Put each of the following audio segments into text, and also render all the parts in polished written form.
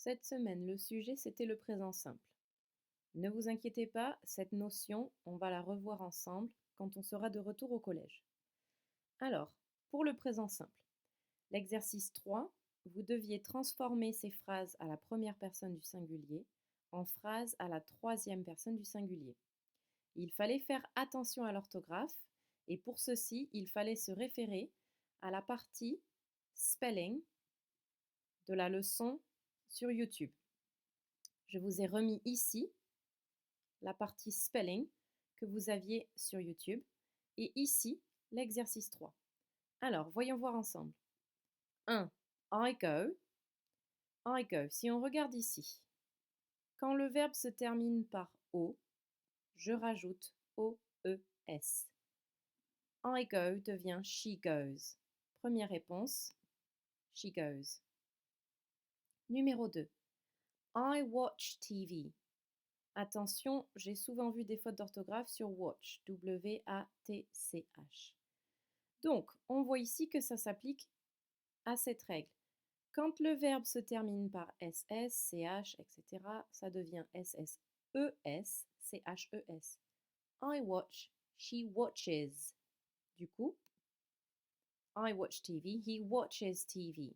Cette semaine, le sujet, c'était le présent simple. Ne vous inquiétez pas, cette notion, on va la revoir ensemble quand on sera de retour au collège. Alors, pour le présent simple, l'exercice 3, vous deviez transformer ces phrases à la première personne du singulier en phrases à la troisième personne du singulier. Il fallait faire attention à l'orthographe et pour ceci, il fallait se référer à la partie spelling de la leçon sur YouTube. Je vous ai remis ici la partie spelling que vous aviez sur YouTube et ici l'exercice 3. Alors, voyons voir ensemble. 1. I go. I go. Si on regarde ici, quand le verbe se termine par O, je rajoute O-E-S. I go devient she goes. Première réponse, she goes. Numéro 2. I watch TV. Attention, j'ai souvent vu des fautes d'orthographe sur watch, W-A-T-C-H. Donc, on voit ici que ça s'applique à cette règle. Quand le verbe se termine par SS, CH, etc., ça devient SSES, CHES. I watch, she watches. Du coup, I watch TV, he watches TV.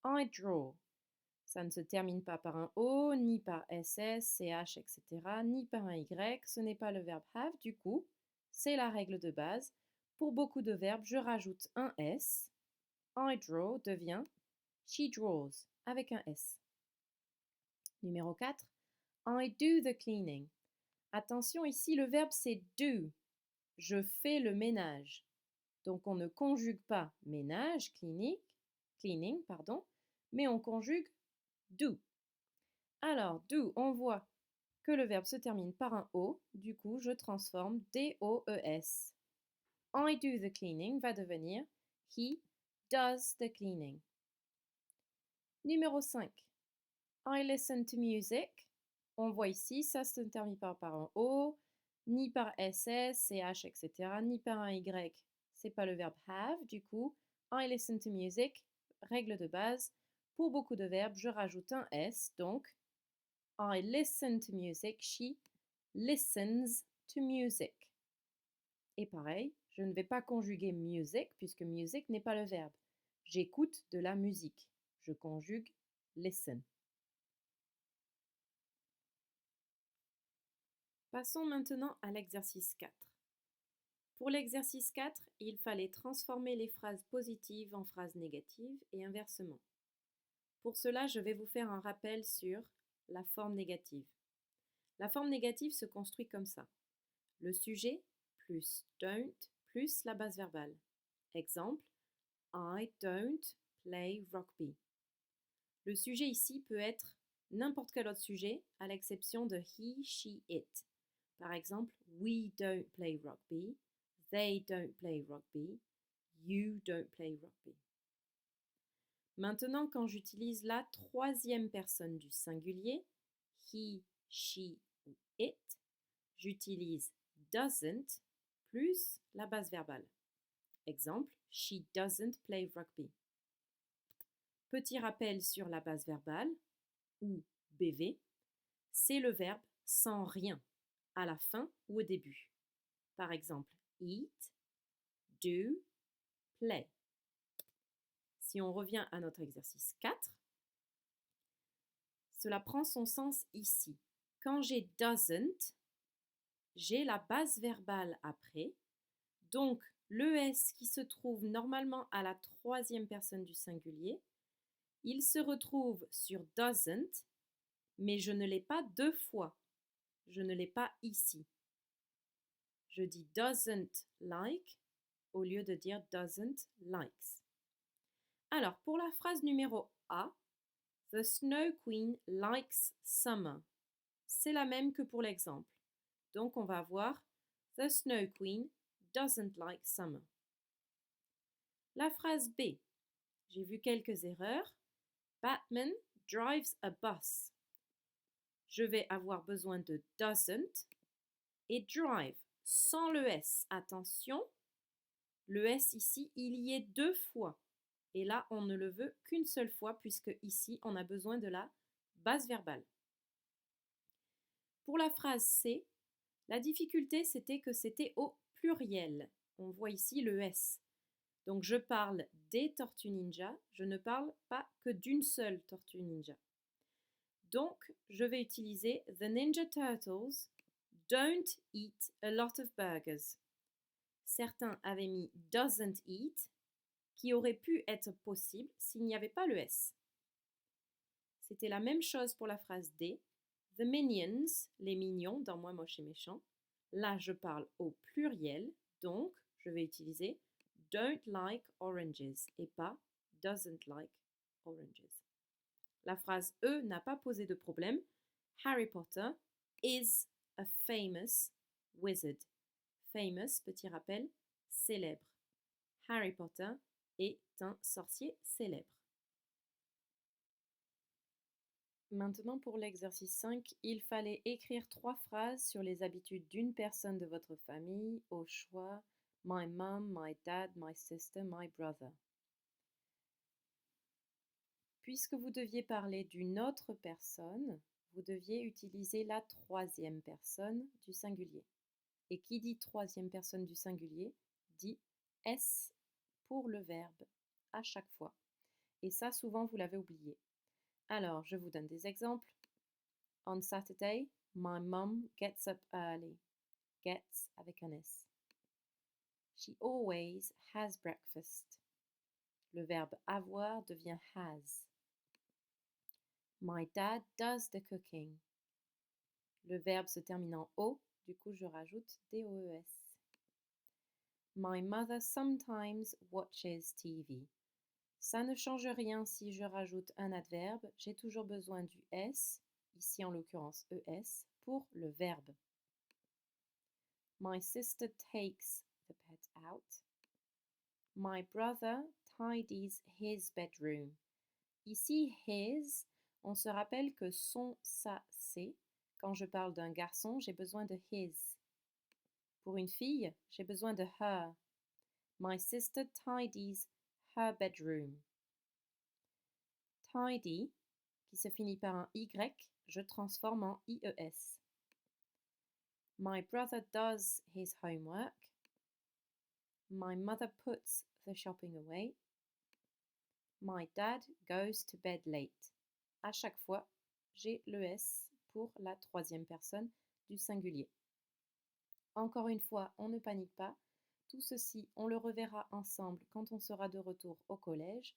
I draw. Ça ne se termine pas par un O, ni par SS, CH, etc., ni par un Y. Ce n'est pas le verbe have. Du coup, c'est la règle de base. Pour beaucoup de verbes, je rajoute un S. I draw devient she draws avec un S. Numéro 4. I do the cleaning. Attention, ici, le verbe c'est do. Je fais le ménage. Donc, on ne conjugue pas ménage, cleaning, pardon, mais on conjugue do. Alors, do, on voit que le verbe se termine par un O, du coup, je transforme D-O-E-S. I do the cleaning va devenir he does the cleaning. Numéro 5. I listen to music. On voit ici, ça se termine pas par un O, ni par SS, CH, etc., ni par un Y. C'est pas le verbe have, du coup, I listen to music, règle de base. Pour beaucoup de verbes, je rajoute un S, donc I listen to music, she listens to music. Et pareil, je ne vais pas conjuguer music puisque music n'est pas le verbe. J'écoute de la musique. Je conjugue listen. Passons maintenant à l'exercice 4. Pour l'exercice 4, il fallait transformer les phrases positives en phrases négatives et inversement. Pour cela, je vais vous faire un rappel sur la forme négative. La forme négative se construit comme ça. Le sujet plus don't plus la base verbale. Exemple, I don't play rugby. Le sujet ici peut être n'importe quel autre sujet à l'exception de he, she, it. Par exemple, we don't play rugby, they don't play rugby, you don't play rugby. Maintenant, quand j'utilise la troisième personne du singulier, he, she ou it, j'utilise doesn't plus la base verbale. Exemple, she doesn't play rugby. Petit rappel sur la base verbale, ou BV, c'est le verbe sans rien, à la fin ou au début. Par exemple, eat, do, play. Si on revient à notre exercice 4, cela prend son sens ici. Quand j'ai doesn't, j'ai la base verbale après, donc l'ES qui se trouve normalement à la troisième personne du singulier, il se retrouve sur doesn't, mais je ne l'ai pas deux fois. Je ne l'ai pas ici. Je dis doesn't like au lieu de dire doesn't likes. Alors, pour la phrase numéro A, The Snow Queen likes summer. C'est la même que pour l'exemple. Donc, on va voir The Snow Queen doesn't like summer. La phrase B, j'ai vu quelques erreurs. Batman drives a bus. Je vais avoir besoin de doesn't et drive sans le S. Attention, le S ici, il y est deux fois. Et là, on ne le veut qu'une seule fois puisque ici, on a besoin de la base verbale. Pour la phrase C, la difficulté, c'était que c'était au pluriel. On voit ici le S. Donc je parle des tortues ninja, je ne parle pas que d'une seule tortue ninja. Donc je vais utiliser The Ninja Turtles don't eat a lot of burgers. Certains avaient mis doesn't eat, qui aurait pu être possible s'il n'y avait pas le S. C'était la même chose pour la phrase D. The Minions, les mignons dans Moi moche et méchant. Là, je parle au pluriel, donc je vais utiliser don't like oranges et pas doesn't like oranges. La phrase E n'a pas posé de problème. Harry Potter is a famous wizard. Famous, petit rappel, célèbre. Harry Potter est un sorcier célèbre. Maintenant pour l'exercice 5, il fallait écrire 3 phrases sur les habitudes d'une personne de votre famille au choix my mom, my dad, my sister, my brother. Puisque vous deviez parler d'une autre personne, vous deviez utiliser la troisième personne du singulier. Et qui dit troisième personne du singulier dit S pour le verbe à chaque fois. Et ça, souvent, vous l'avez oublié. Alors, je vous donne des exemples. On Saturday, my mom gets up early. Gets avec un S. She always has breakfast. Le verbe avoir devient has. My dad does the cooking. Le verbe se termine en O, du coup je rajoute DOES. My mother sometimes watches TV. Ça ne change rien si je rajoute un adverbe, j'ai toujours besoin du S, ici en l'occurrence ES, pour le verbe. My sister takes the pet out. My brother tidies his bedroom. Ici, his, on se rappelle que son, ça, c'est. Quand je parle d'un garçon, j'ai besoin de his. Pour une fille, j'ai besoin de her. My sister tidies her bedroom. Tidy, qui se finit par un Y, je transforme en IES. My brother does his homework. My mother puts the shopping away. My dad goes to bed late. À chaque fois, j'ai le S pour la troisième personne du singulier. Encore une fois, on ne panique pas. Tout ceci, on le reverra ensemble quand on sera de retour au collège.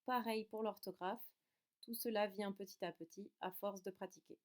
Pareil pour l'orthographe. Tout cela vient petit à petit à force de pratiquer.